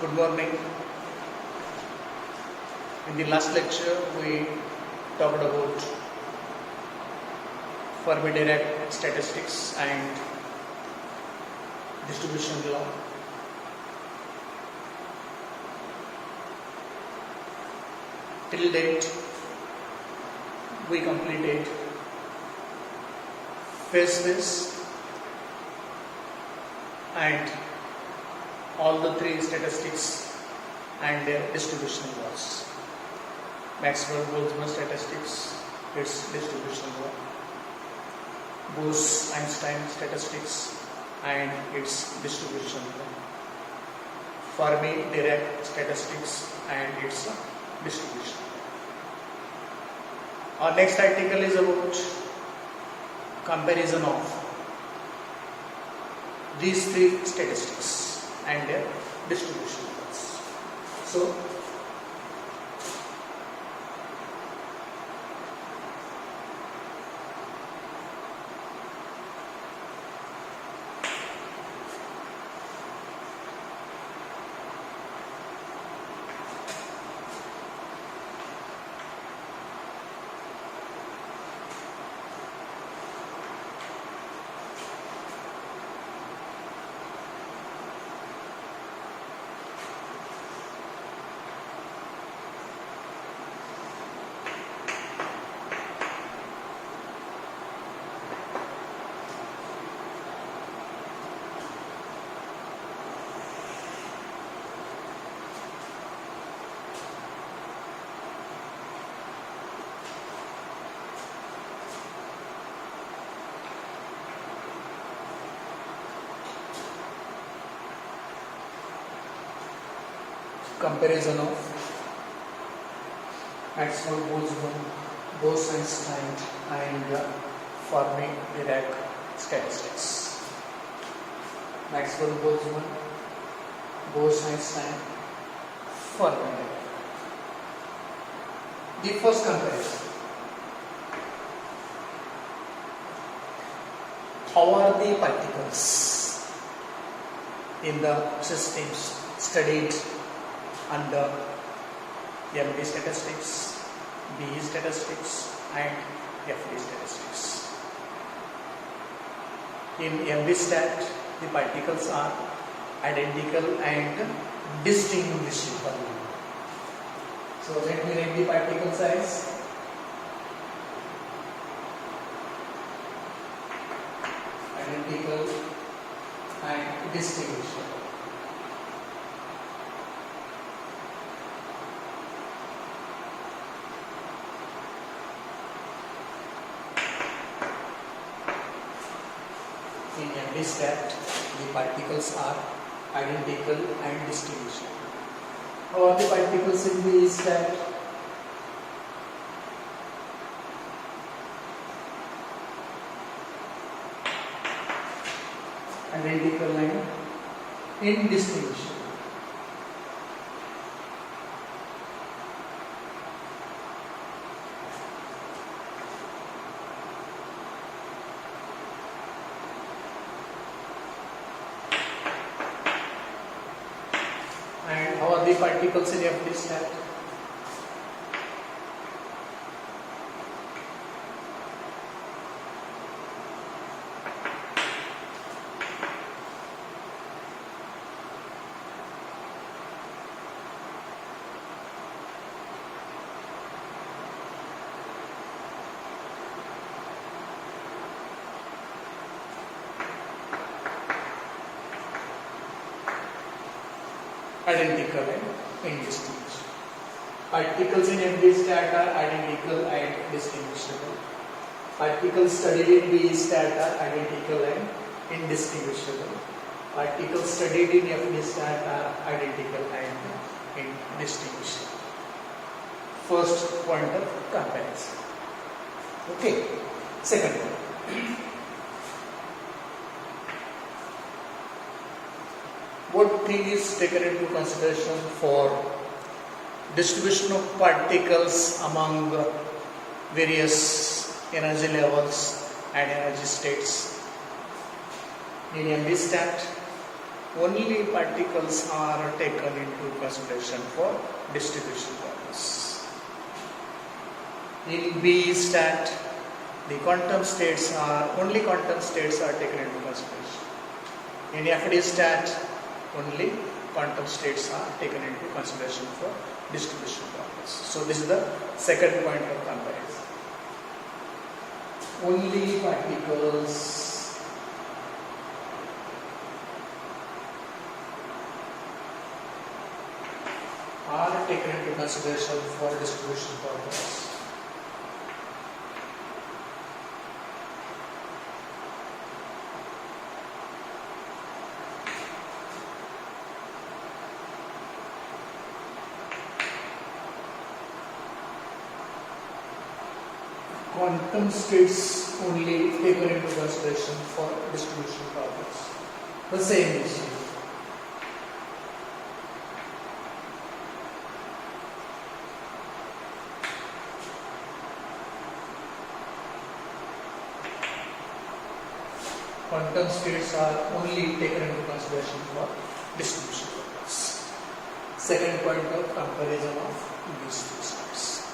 Good morning. In the last lecture, we talked about Fermi-Dirac statistics and distribution law. Till date, we completed phase space and all the three statistics and their distribution laws. Maxwell-Boltzmann statistics, its distribution law. Bose-Einstein statistics and its distribution law. Fermi-Dirac statistics and its distribution. Our next article is about comparison of these three statistics and their distribution laws. So, comparison of Maxwell-Boltzmann, Bose-Einstein and Fermi-Dirac statistics. Maxwell-Boltzmann, Bose-Einstein, Fermi-Dirac. The first comparison. How are the particles in the systems studied under MD statistics, BE statistics and FD statistics? In MD stat, the particles are identical and distinguishable. So let me write the particle size. Identical and distinguishable. In MD stat, the particles are identical and distinguishable. How are the particles in the stat? Identical and indistinguishable. And how are the particles in FD stat? Identical and indistinguishable. Particles in MD stat are identical and distinguishable. Particles studied in BE stat are identical and indistinguishable. Particles studied in FD stat are identical and indistinguishable. First point of comparison. Okay. Second point. What thing is taken into consideration for distribution of particles among various energy levels and energy states? In MD stat, only particles are taken into consideration for distribution purpose. In B stat, the quantum states are only quantum states are taken into consideration. In FD stat, only quantum states are taken into consideration for distribution purpose. So this is the second point of comparison. Only particles are taken into consideration for distribution purpose. Quantum states only taken into consideration for distribution purpose. The same issue. Quantum states are only taken into consideration for distribution purpose. Second point of comparison of these two states.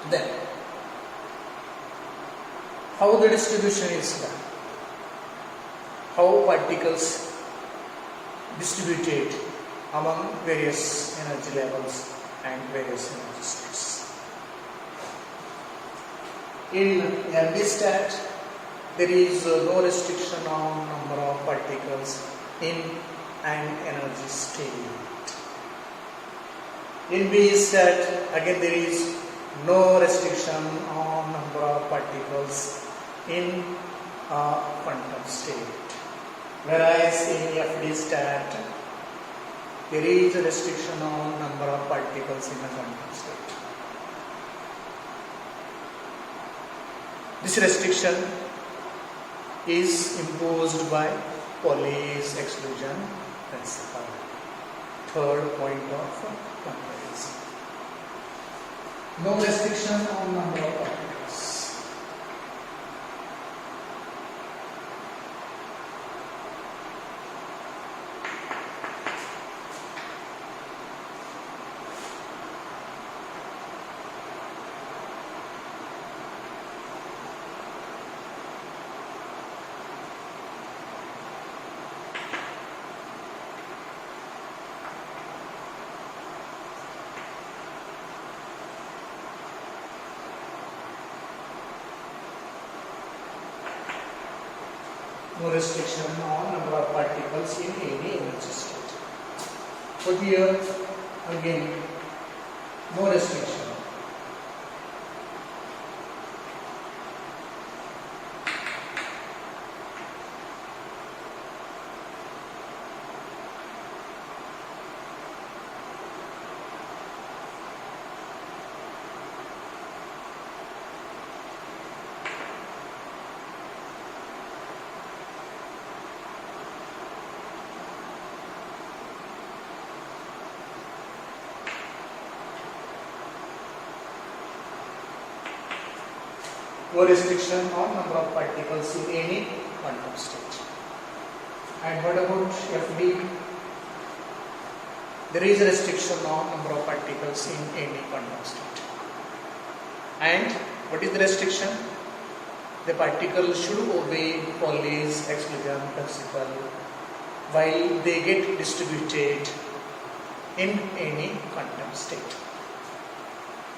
Then, how the distribution is done? How particles distributed among various energy levels and various energy states. In NB stat, there is no restriction on number of particles in an energy state. In B stat, again there is no restriction on number of particles in a quantum state. Whereas in FD stat, there is a restriction on number of particles in a quantum state. This restriction is imposed by Pauli's exclusion principle. Third point of comparison. No restriction on number of particles. No restriction on number of particles in any energy state. But here again, no restriction. No restriction on number of particles in any quantum state. And what about FD? There is a restriction on number of particles in any quantum state. And what is the restriction? The particle should obey Pauli's exclusion principle while they get distributed in any quantum state.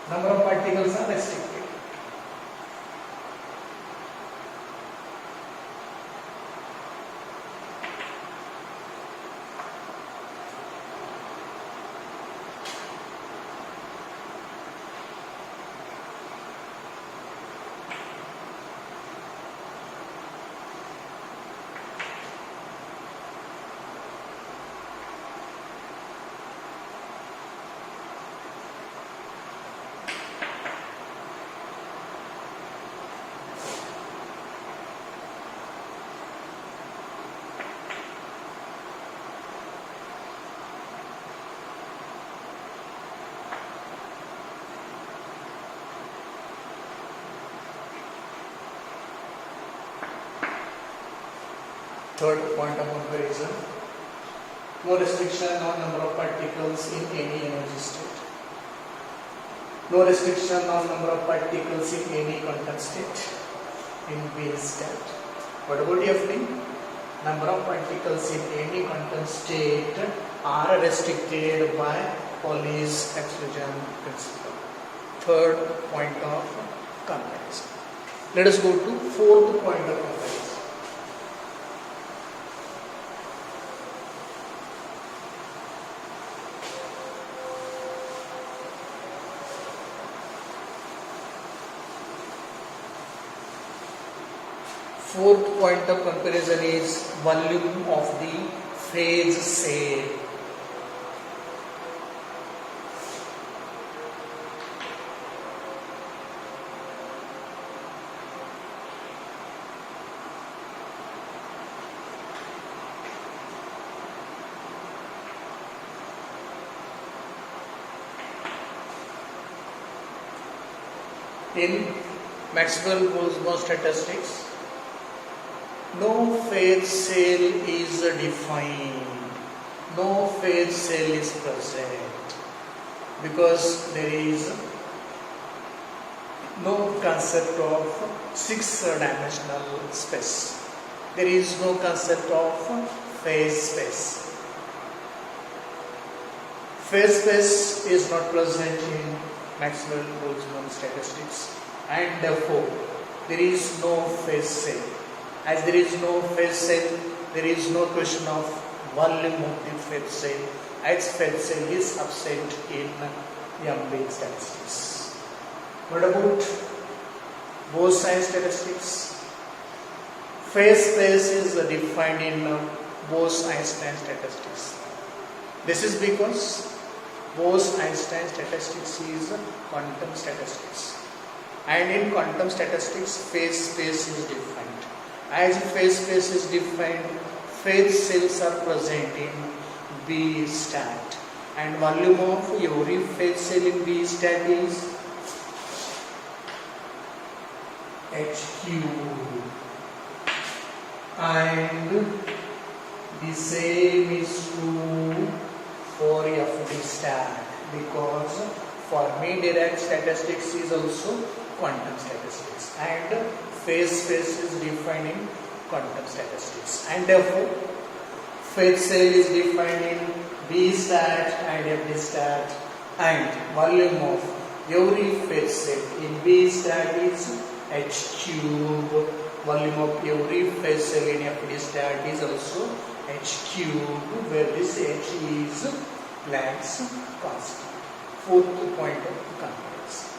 Number of particles are restricted. Third point of comparison, No restriction on number of particles in any energy state. No restriction on number of particles in any quantum state in base state. What about FD? Number of particles in any quantum state are restricted by Pauli's exclusion principle. Third point of comparison. Let us go to fourth point of comparison. Fourth point of comparison is volume of the phase cell. In Maxwell-Boltzmann statistics, no phase cell is defined, no phase cell is present because there is no concept of six-dimensional space. There is no concept of phase space. Phase space is not present in Maxwell-Boltzmann statistics, and therefore there is no phase cell. As there is no phase cell, there is no question of volume of the phase cell, as phase cell is absent in Young-Bain statistics. What about Bose-Einstein statistics? Phase space is defined in Bose-Einstein statistics. This is because Bose-Einstein statistics is quantum statistics, and in quantum statistics phase space is defined. As phase space is defined, phase cells are present in B stat, and volume of every phase cell in B stat is HQ, and the same is true for FD stat, because Fermi-Dirac statistics is also quantum statistics, and phase space is defined in quantum statistics, and therefore phase cell is defined in B stat and FD stat, and volume of every phase cell in B stat is H cube. Volume of every phase cell in FD stat is also H cube, where this H is Planck's constant. Fourth point of comparison.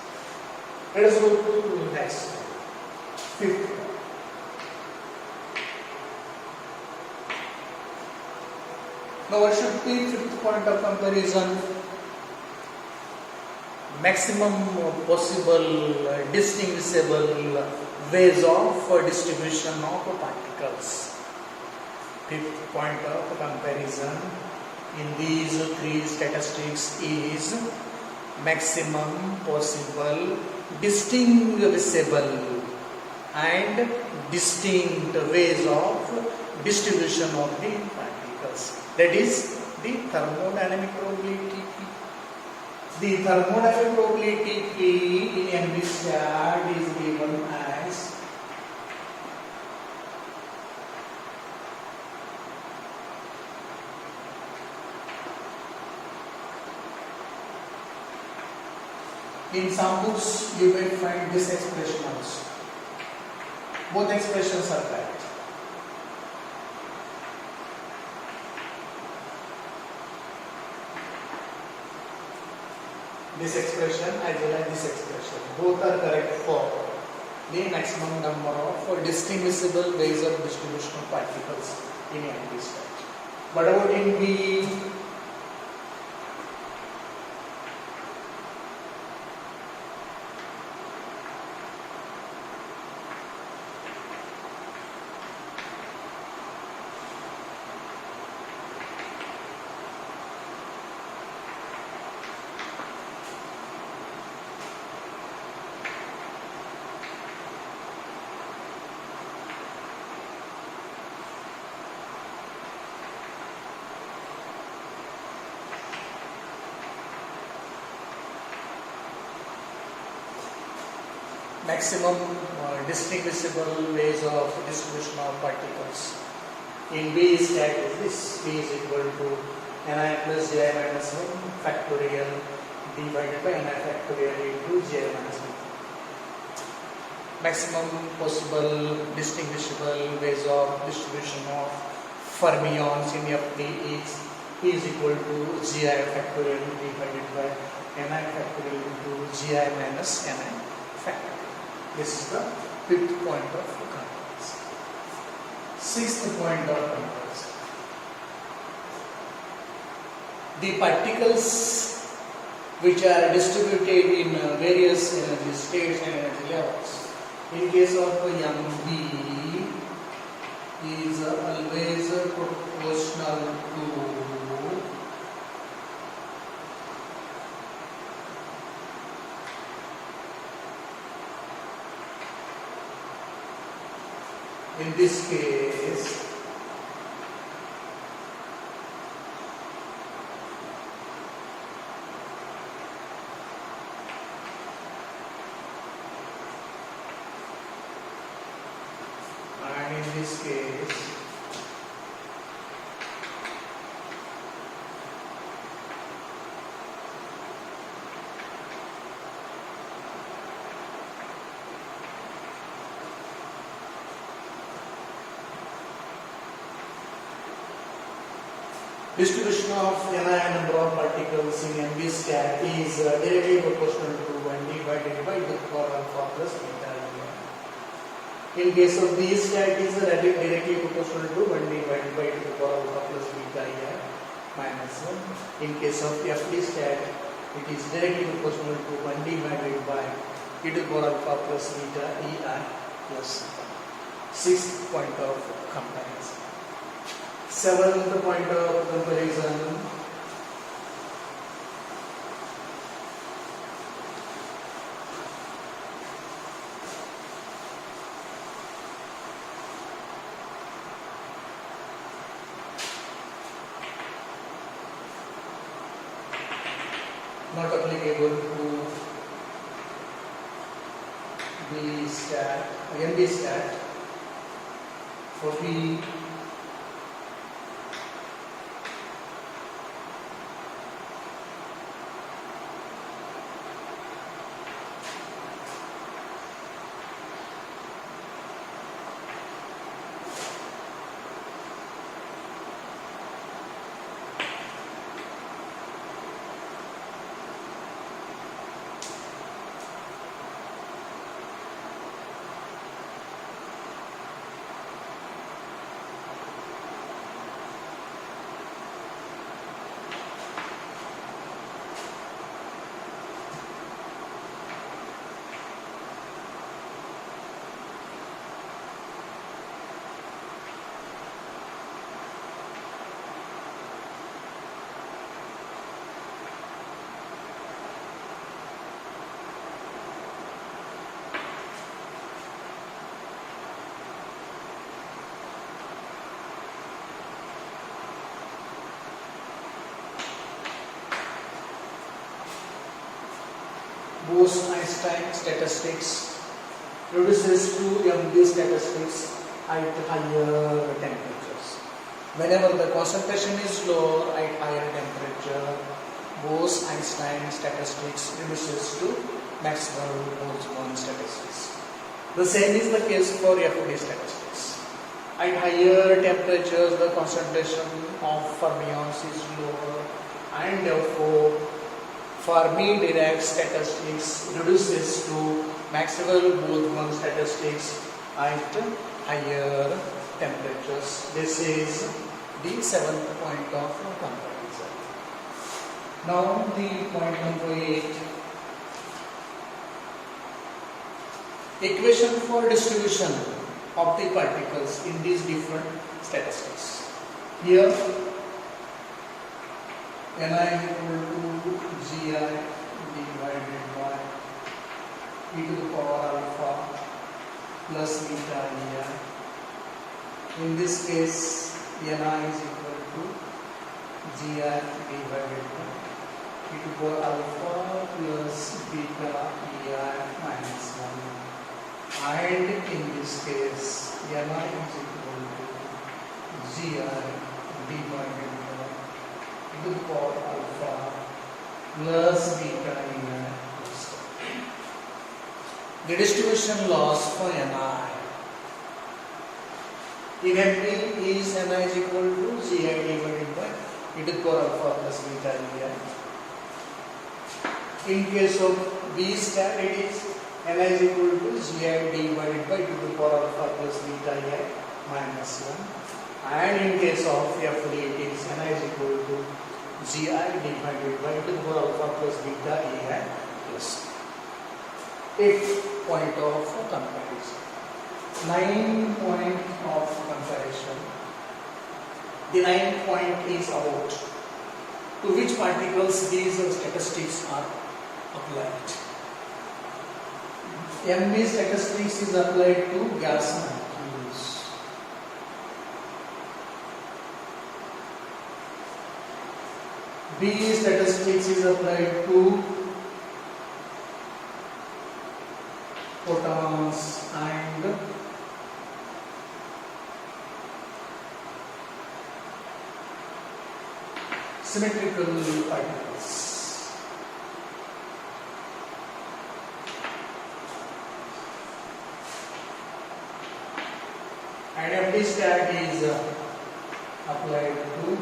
Let us go to next one. Fifth one. Now what should be fifth point of comparison? Maximum possible distinguishable ways of distribution of particles. Fifth point of comparison in these three statistics is maximum possible distinguishable and distinct ways of distribution of the particles. That is the thermodynamic probability P. The thermodynamic probability P in MB stat is given as in some books you may find this expression also. Both expressions are correct. This expression as well as this expression, both are correct for the maximum number of distinguishable ways of distribution of particles in MB stat. But about in B, maximum distinguishable ways of distribution of particles. In B stat is this: B is equal to Ni plus Ji minus 1 factorial divided by Ni factorial into Ji minus 1. Maximum possible distinguishable ways of distribution of fermions in FD is E is equal to Gi factorial divided by Ni factorial into Gi minus Ni factorial. This is the fifth point of comparison. Sixth point of comparison: the particles which are distributed in various energy states and energy levels. In case of MB is always proportional to in this case and in this case distribution of Ni number of particles in MB stat is directly proportional to 1 divided by the power alpha plus beta. In case of B stat is directly proportional to 1 divided by the power alpha plus beta minus 1. In case of FD stat, it is directly proportional to 1 divided by e to the power alpha plus beta EI plus 1. Sixth point of comparison. Seventh point of comparison: not applicable to B stat, again B stat. For B, Bose-Einstein statistics reduces to MB statistics at higher temperatures. Whenever the concentration is lower at higher temperature, Bose-Einstein statistics reduces to Maxwell-Boltzmann statistics. The same is the case for FD statistics. At higher temperatures, the concentration of fermions is lower, and therefore Fermi-Dirac statistics reduces to Maxwell-Boltzmann statistics at higher temperatures. This is the seventh point of comparison. Now the point number 8. Equation for distribution of the particles in these different statistics. Here Ni equal to Gi divided by e to the power alpha plus beta Ei. In this case, Ni is equal to Gi divided by e to the power alpha plus beta Ei minus 1. and in this case Ni is equal to Gi divided by e to the power alpha plus beta Ni. The distribution loss for Ni in MB is Ni is equal to Gi divided by e to the power alpha plus beta Ni. In case of B star, it is Ni is equal to Gi divided by e to the power alpha plus beta I minus 1. And in case of FD, it is Ni is equal to Gi divided by e to the power alpha plus beta I plus 8 point of comparison. 9 point of comparison. The 9 point is about to which particles these statistics are applied. MB statistics is applied to gas molecules. B statistics is applied to photons and symmetrical particles. And FD stat is applied to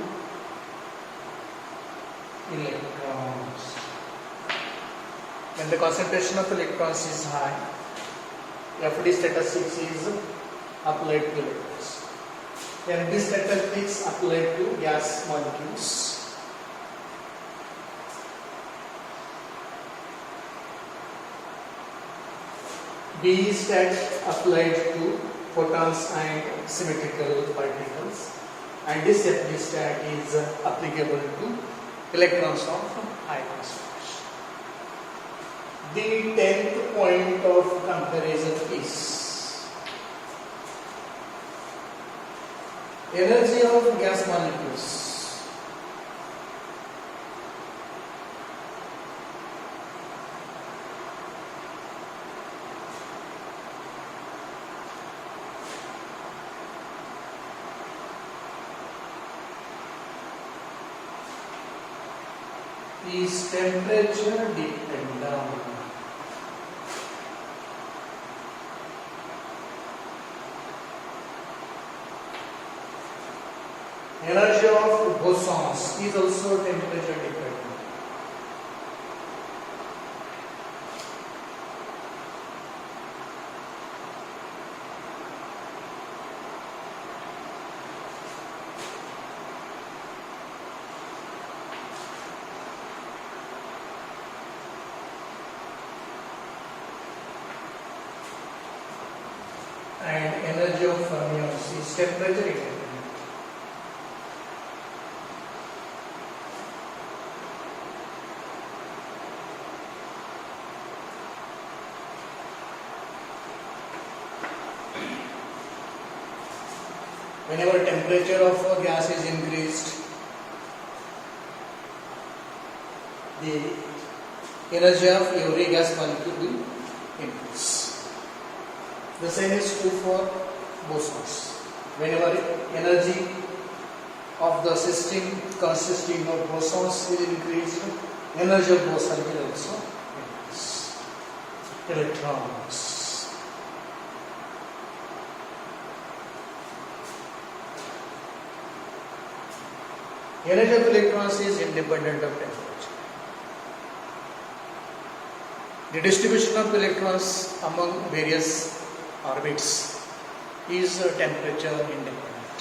electrons. When the concentration of electrons is high, FD statistics is applied to electrons. MB statistics applied to gas molecules. B stat applied to photons and symmetrical particles, and this FD stat is applicable to electrons of high concentration. The 10th point of comparison is energy of gas molecules. Is temperature dependent. Energy of bosons is also temperature dependent. And energy of fermions is temperature dependent. Whenever temperature of a gas is increased, the energy of every gas molecule will increase. The same is true for bosons. Whenever energy of the system consisting of bosons is increased, energy of boson will also increase. Electrons. Energy of electrons is independent of temperature. The distribution of electrons among various orbits is temperature independent.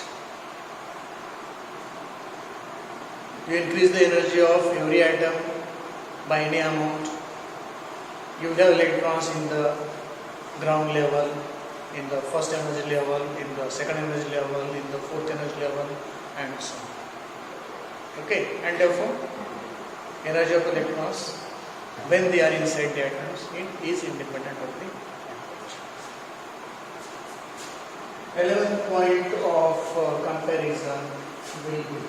You increase the energy of every atom by any amount, you have electrons in the ground level, in the first energy level, in the second energy level, in the fourth energy level, and so on. Okay, and therefore energy of electrons when they are inside the atoms, it is independent of the temperature. 11th point of comparison will be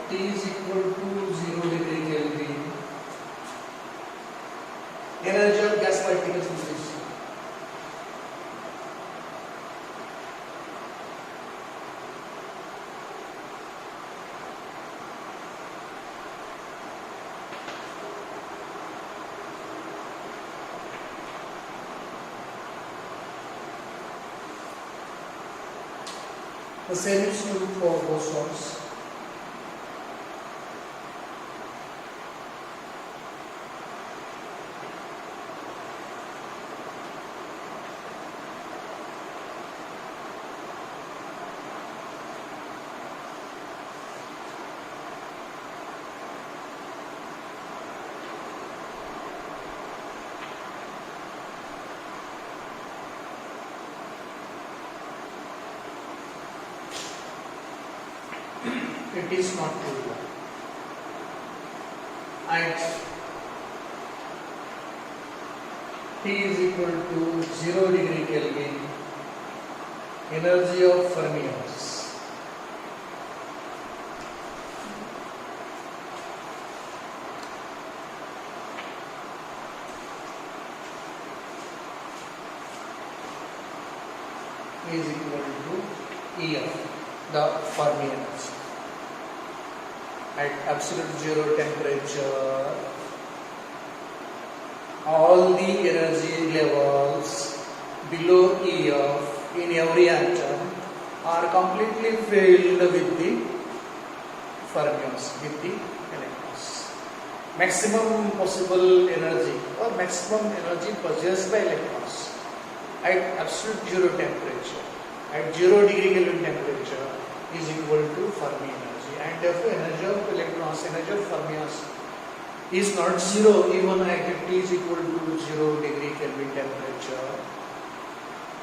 T is equal to 0 degree Kelvin. Energy of gas particles will be 0. The same is true for bosons. It is not true. And T is equal to 0 degree Kelvin. Energy of fermions. Is equal to EF, the Fermi energy. At absolute zero temperature, all the energy levels below EF in every atom are completely filled with the fermions, with the electrons. Maximum possible energy or maximum energy possessed by electrons at absolute zero temperature, at 0 degree Kelvin temperature, is equal to Fermi energy. And therefore energy of electrons, energy of fermions is not zero even at T is equal to 0 degree Kelvin temperature.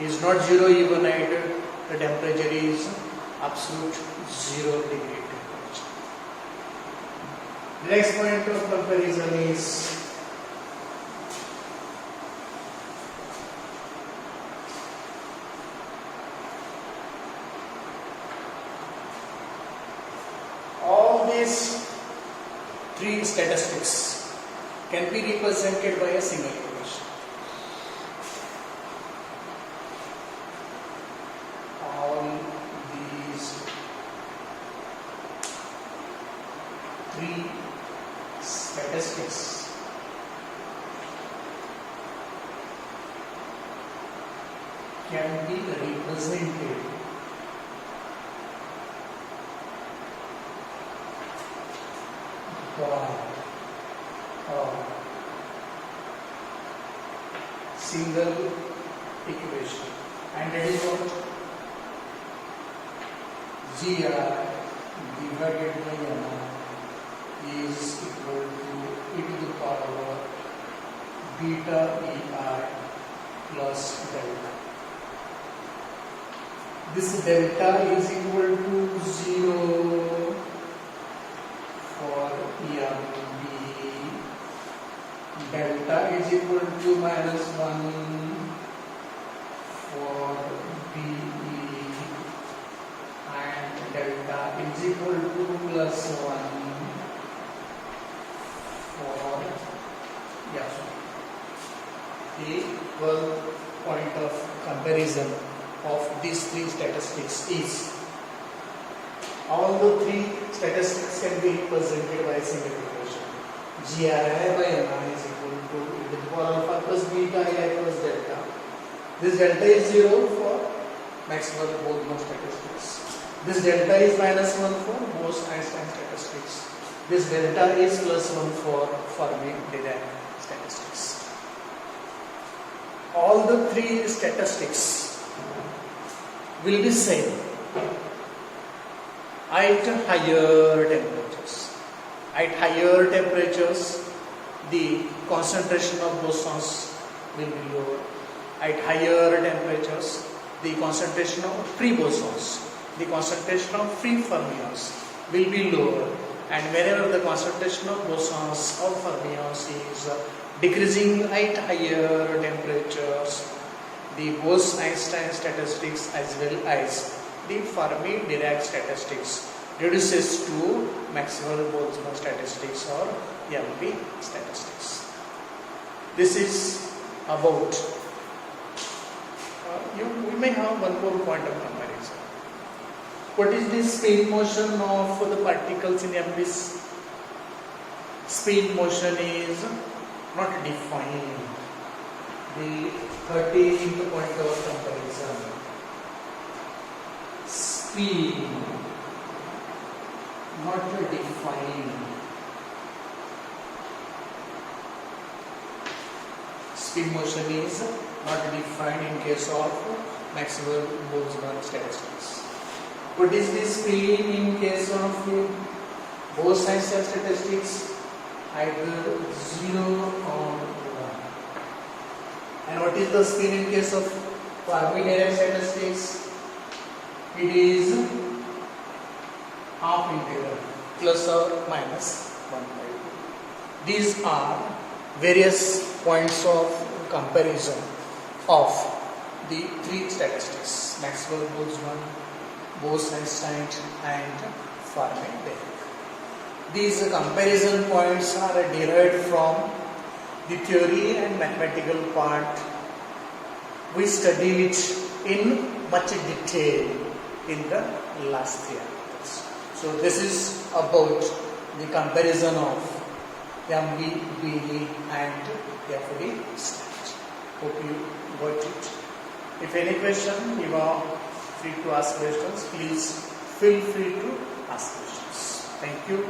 Is not zero even at the temperature is absolute 0 degree temperature. The next point of comparison is these three statistics can be represented by a single equation. All these three statistics can be represented single equation, and that is what Gi divided by n is equal to e to the power beta Ei plus delta. This delta is equal to 0 for EMB, delta is equal to -1 for BE, and delta is equal to +1 for F. The point of comparison of these three statistics is all the three statistics can be represented by a single equation. Gi by n is equal to e to the power alpha plus beta I plus delta. This delta is 0 for Maxwell Boltzmann statistics. This delta is -1 for Bose-Einstein statistics. This delta is +1 for Fermi-Dirac statistics. All the three statistics will be same at higher temperatures. At higher temperatures, the concentration of bosons will be lower. At higher temperatures, the concentration of free bosons, the concentration of free fermions will be lower. And whenever the concentration of bosons or fermions is decreasing at higher temperatures, the Bose-Einstein statistics as well as the Fermi-Dirac statistics reduces to maximal Boltzmann statistics or MB statistics. This is about, we may have one more point of comparison. What is the spin motion of the particles in MBs? Spin motion is not defined. The 13th point of comparison. Spin not defined. Spin motion is not defined in case of maximal Boltzmann statistics. What is the spin in case of Bose-Einstein statistics? Either 0 or 1. And what is the spin in case of Fermi-Dirac statistics? It is half integral, plus or minus 1/2. These are various points of comparison of the three statistics: Maxwell, Boltzmann, Bose-Einstein, and Fermi-Dirac. These comparison points are derived from the theory and mathematical part. We studied it in much detail in the last year. So this is about the comparison of MB, BD and FD stat. Hope you got it. If any question, you are free to ask questions. Please feel free to ask questions. Thank you.